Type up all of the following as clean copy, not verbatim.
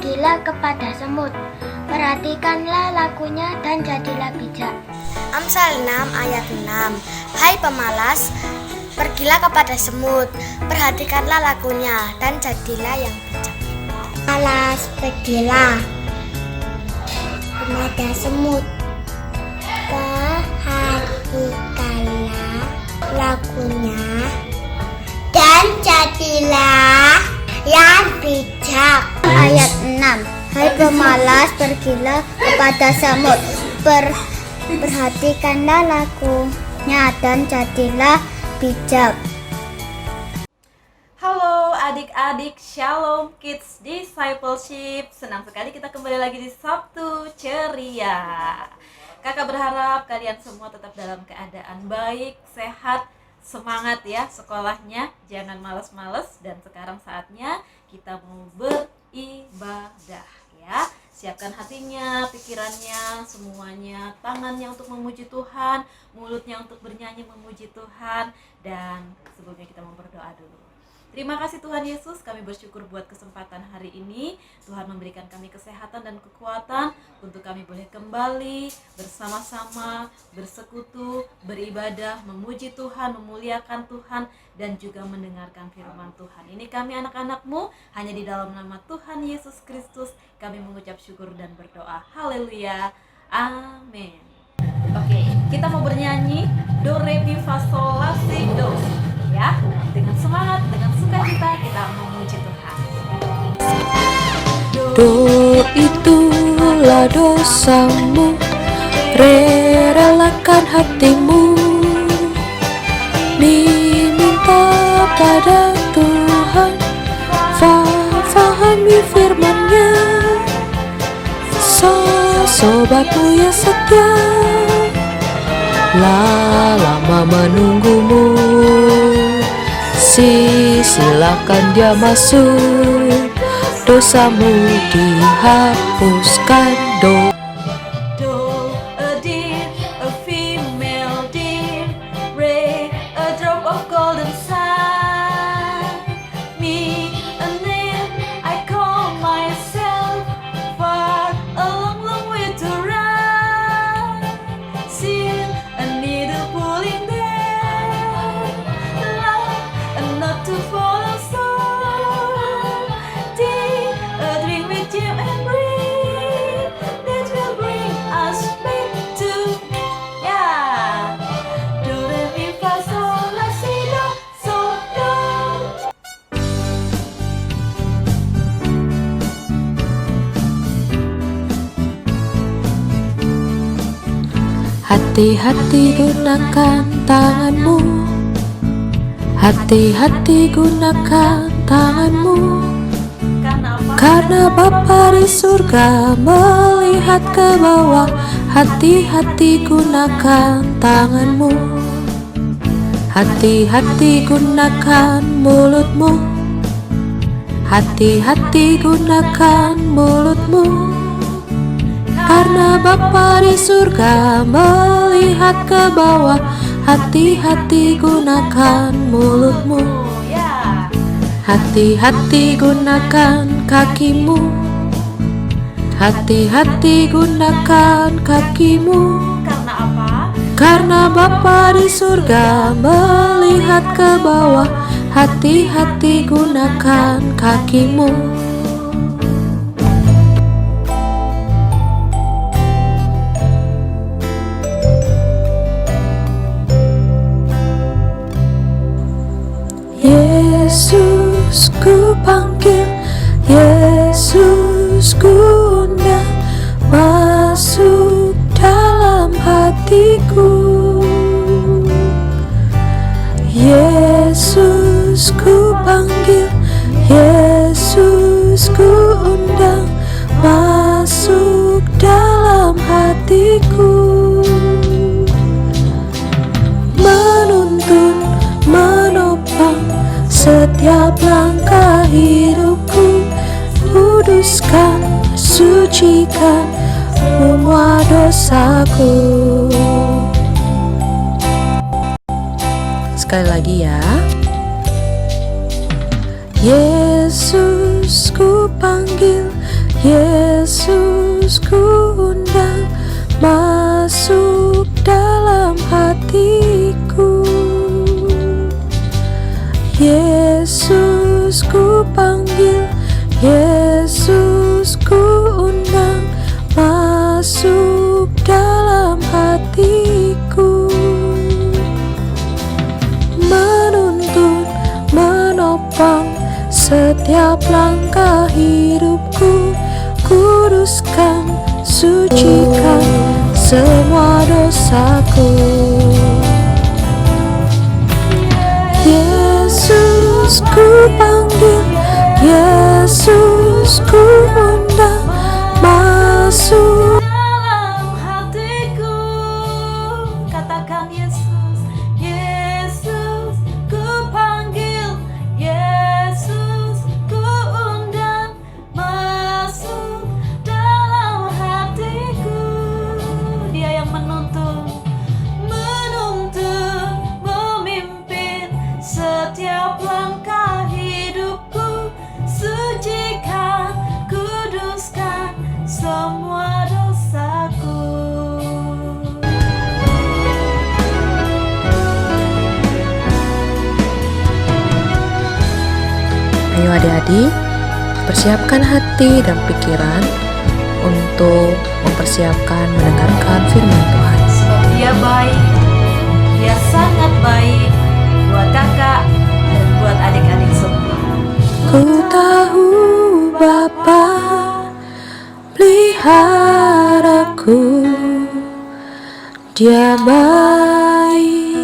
pergilah kepada semut. Perhatikanlah lakunya dan jadilah bijak. Amsal 6 ayat 6. Hai pemalas, pergilah kepada semut, perhatikanlah lakunya dan jadilah yang bijak. Malas, pergilah kepada semut. Perhatikanlah lakunya dan jadilah yang bijak. Ayat 6. Hai pemalas, pergilah kepada semut. Perhatikanlah lakunya dan jadilah bijak. Halo adik-adik, Shalom Kids Discipleship. Senang sekali kita kembali lagi di Sabtu Ceria. Kakak berharap kalian semua tetap dalam keadaan baik, sehat, semangat ya sekolahnya. Jangan malas-malas, dan sekarang saatnya kita mau beribadah ya. Siapkan hatinya, pikirannya, semuanya, tangannya untuk memuji Tuhan, mulutnya untuk bernyanyi memuji Tuhan. Dan sebelumnya kita mau berdoa dulu. Terima kasih Tuhan Yesus, kami bersyukur buat kesempatan hari ini. Tuhan memberikan kami kesehatan dan kekuatan untuk kami boleh kembali bersama-sama, bersekutu, beribadah, memuji Tuhan, memuliakan Tuhan, dan juga mendengarkan firman Tuhan. Ini kami anak-anak-Mu, hanya di dalam nama Tuhan Yesus Kristus kami mengucap syukur dan berdoa. Haleluya, amin. Oke, kita mau bernyanyi Do, Re, Mi, Fa, Sol, La, Si, Do ya. Dengan semangat, dengan sukacita kita memuji Tuhan. Do itulah dosamu, re relakan hatimu, mi minta pada Tuhan, fa fahami firman-Nya, sobatmu yang setia, lama menunggumu, silakan dia masuk, dosamu dihapuskan. Do, a deer, a female deer, re, a drop of golden sun, me, a name I call myself, far, a long, long way to run, sin, a needle pulling there, love, and not to follow soul, deep, a drink with Jim and Brie, that will bring us back to, yeah, do, re, mi, fa, sol, la, si, do, so, do. hati-hati gunakan tanganmu, hati-hati gunakan tanganmu, karena Bapa di surga melihat ke bawah. Hati-hati gunakan tanganmu, hati-hati gunakan mulutmu, hati-hati gunakan mulutmu, karena Bapa di surga melihat ke bawah. Hati-hati gunakan mulutmu, hati-hati gunakan kakimu, hati-hati gunakan kakimu, Karena apa? karena Bapa di surga melihat ke bawah. Hati-hati gunakan kakimu. Yesus ku panggil, Yesus ku undang, masuk dalam hatiku. Yesus ku panggil, Yesus ku undang, masuk dalam hatiku. Menuntun, menopang setiap langkah hidupku, kuduskan, sucikan semua dosaku. Sekali lagi ya. Yesus ku panggil, Yesus ku undang masuk dalam hatiku. Yesus ku panggil, Yesus ku undang masuk dalam hatiku. Menuntun, menopang setiap langkah hidupku. Kuduskan, sucikan semua dosaku. Yesus ku panggil, Yesus ku undang masuk dalam hatiku. Katakan Yesus, Yesus ku panggil, Yesus ku undang masuk dalam hatiku. Dia yang menuntun, memimpin setiap langkah hidupku. Sucikan, kuduskan semua dosaku. Ayo adik-adik, persiapkan hati dan pikiran untuk mempersiapkan mendengarkan firman Tuhan. Sebab dia baik, dia sangat baik buat kakak dan buat adik-adik semua. Ku tahu Bapa peliharaku, Dia baik,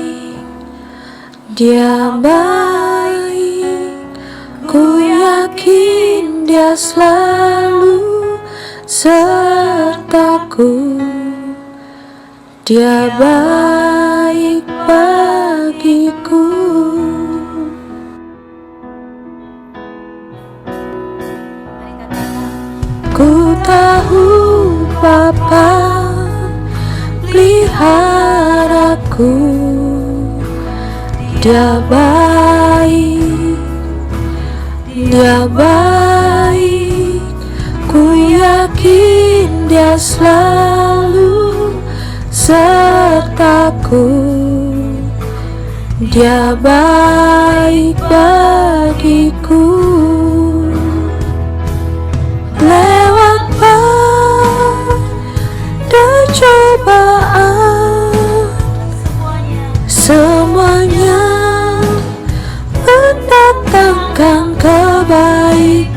Dia baik. Ku yakin Dia selalu sertaku. Dia baik bagiku. Mari katakan, Ku tahu Bapa peliharaku, Dia baik, Dia baik. Ku yakin Dia selalu sertaku. Dia baik bagiku. Lewat badai cobaan, semuanya mendatangkan kebaikan.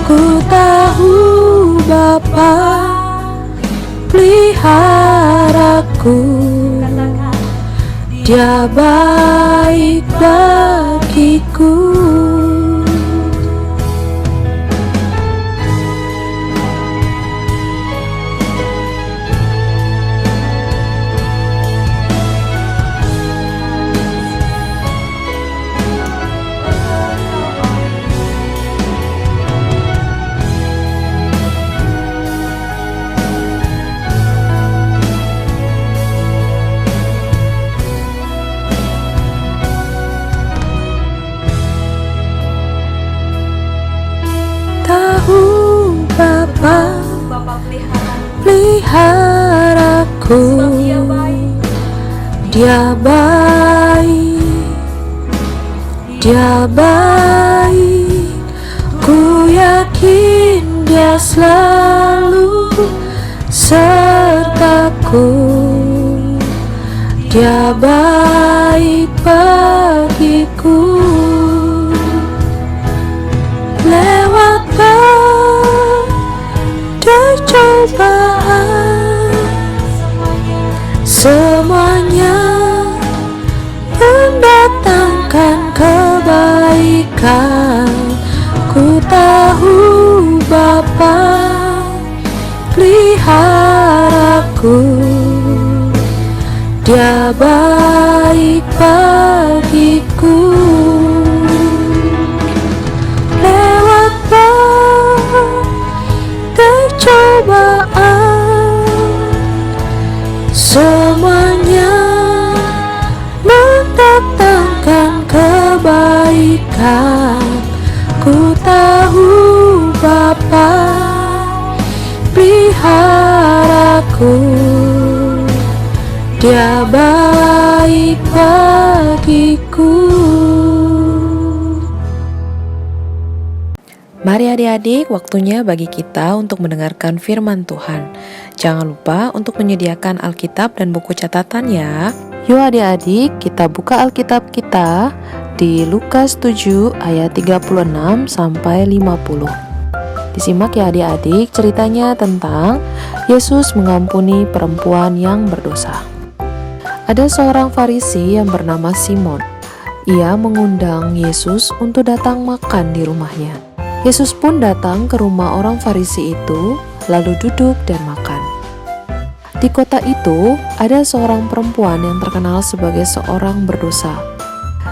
Ku tahu Bapa peliharaku, katakan, Dia baik bagiku. Tahu Bapa Bapa pelihara, peliharaku, sebab dia baik, Dia baik, Dia baik. Ku yakin Dia selalu sertaku. Dia baik bagiku. Lewat badai cobaan, semuanya mendatangkan kebaikan. Ku tahu Bapa peliharaku, Dia baik bagiku. Lewat badai cobaan, semuanya mendatangkan kebaikan. Ku tahu Bapa memeliharaku. Dia baik bagiku. Mari adik-adik, waktunya bagi kita untuk mendengarkan firman Tuhan. Jangan lupa untuk menyediakan Alkitab dan buku catatan ya. Yuk adik-adik, kita buka Alkitab kita di Lukas 7 ayat 36 sampai 50. Disimak ya adik-adik, ceritanya tentang Yesus mengampuni perempuan yang berdosa. Ada seorang Farisi yang bernama Simon. Ia mengundang Yesus untuk datang makan di rumahnya. Yesus pun datang ke rumah orang Farisi itu, lalu duduk dan makan. Di kota itu, ada seorang perempuan yang terkenal sebagai seorang berdosa.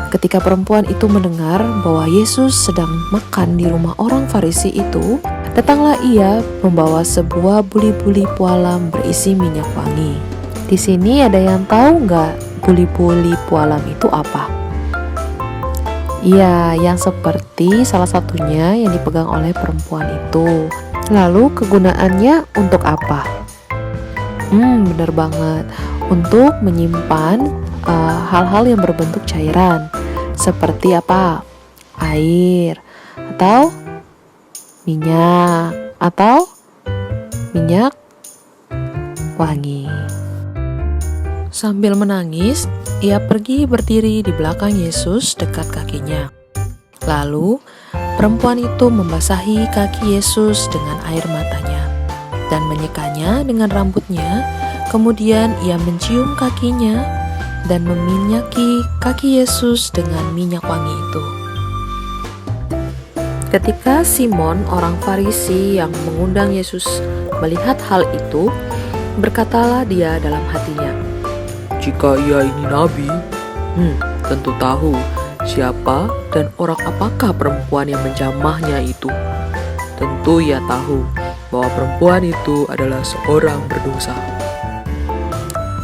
Ketika perempuan itu mendengar bahwa Yesus sedang makan di rumah orang Farisi itu, datanglah ia membawa sebuah buli-buli pualam berisi minyak wangi. Di sini ada yang tahu nggak buli-buli pualam itu apa? Iya, yang seperti salah satunya yang dipegang oleh perempuan itu. Lalu kegunaannya untuk apa? Bener banget. Untuk menyimpan hal-hal yang berbentuk cairan. Seperti apa? Air, atau minyak, atau minyak wangi. Sambil menangis, ia pergi berdiri di belakang Yesus dekat kakinya. Lalu, perempuan itu membasahi kaki Yesus dengan air matanya dan menyekanya dengan rambutnya. Kemudian ia mencium kakinya dan meminyaki kaki Yesus dengan minyak wangi itu. Ketika Simon, orang Farisi yang mengundang Yesus, melihat hal itu, berkatalah dia dalam hatinya, "Jika ia ini nabi, tentu tahu siapa dan orang apakah perempuan yang menjamahnya itu. Tentu ia tahu bahwa perempuan itu adalah seorang berdosa."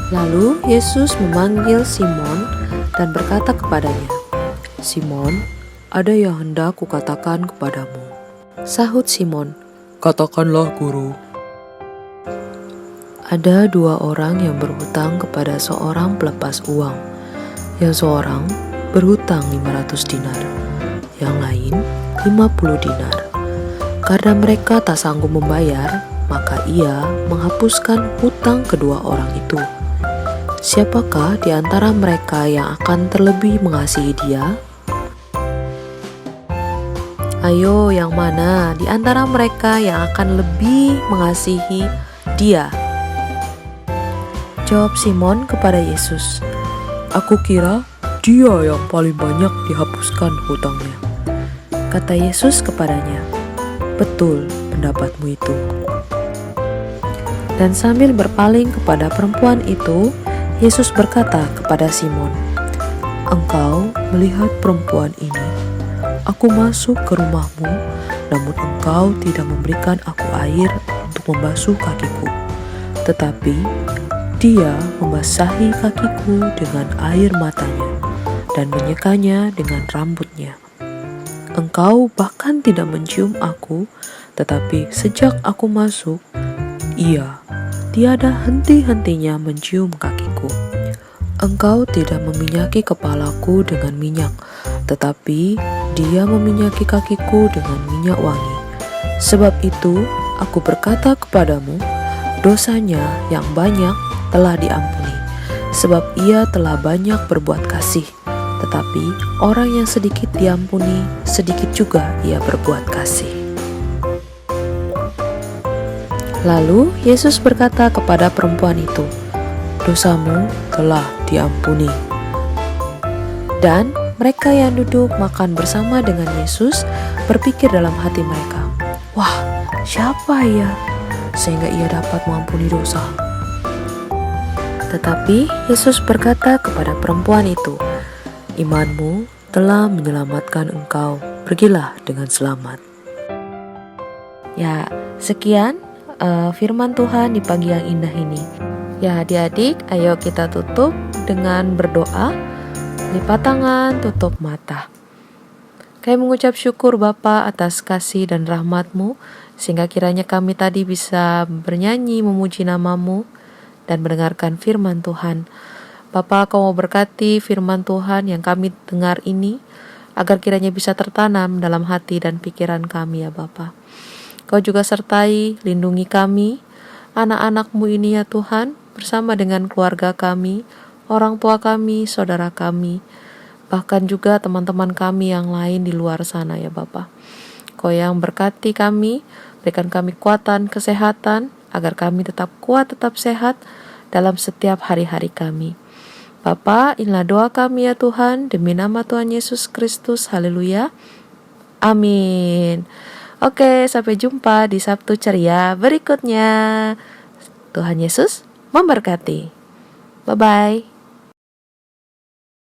Lalu Yesus memanggil Simon dan berkata kepadanya, "Simon, ada yang hendak kukatakan kepadamu." Sahut Simon, "Katakanlah, Guru." Ada dua orang yang berhutang kepada seorang pelepas uang. Yang seorang berhutang 500 dinar, yang lain 50 dinar. Karena mereka tak sanggup membayar, maka ia menghapuskan hutang kedua orang itu. Siapakah di antara mereka yang akan terlebih mengasihi dia? Ayo, yang mana di antara mereka yang akan lebih mengasihi dia? Jawab Simon kepada Yesus, "Aku kira dia yang paling banyak dihapuskan hutangnya." Kata Yesus kepadanya, "Betul pendapatmu itu." Dan sambil berpaling kepada perempuan itu, Yesus berkata kepada Simon, "Engkau melihat perempuan ini? Aku masuk ke rumahmu, namun engkau tidak memberikan aku air untuk membasuh kakiku. Tetapi dia membasahi kakiku dengan air matanya dan menyekanya dengan rambutnya. Engkau bahkan tidak mencium aku, tetapi sejak aku masuk, ia tiada henti-hentinya mencium kakiku. Engkau tidak meminyaki kepalaku dengan minyak, tetapi dia meminyaki kakiku dengan minyak wangi. Sebab itu aku berkata kepadamu, dosanya yang banyak telah diampuni, sebab ia telah banyak berbuat kasih. Tetapi orang yang sedikit diampuni, sedikit juga ia berbuat kasih." Lalu Yesus berkata kepada perempuan itu, "Dosamu telah diampuni." Dan mereka yang duduk makan bersama dengan Yesus berpikir dalam hati mereka, "Wah, siapa ia sehingga ia dapat mengampuni dosa?" Tetapi Yesus berkata kepada perempuan itu, "Imanmu telah menyelamatkan engkau, pergilah dengan selamat." Ya, sekian firman Tuhan di pagi yang indah ini. Ya adik-adik, ayo kita tutup dengan berdoa. Lipat tangan, tutup mata. Kami mengucap syukur Bapa atas kasih dan rahmat-Mu sehingga kiranya kami tadi bisa bernyanyi memuji nama-Mu dan mendengarkan firman Tuhan. Bapa, Kau mau berkati firman Tuhan yang kami dengar ini, agar kiranya bisa tertanam dalam hati dan pikiran kami ya Bapa. Kau juga sertai, lindungi kami, anak-anak-Mu ini ya Tuhan, bersama dengan keluarga kami, orang tua kami, saudara kami, bahkan juga teman-teman kami yang lain di luar sana ya Bapa. Kau yang berkati kami, berikan kami kekuatan, kesehatan, agar kami tetap kuat, tetap sehat dalam setiap hari-hari kami. Bapa, inilah doa kami ya Tuhan, demi nama Tuhan Yesus Kristus, haleluya, amin. Oke, sampai jumpa di Sabtu Ceria berikutnya. Tuhan Yesus memberkati. Bye-bye.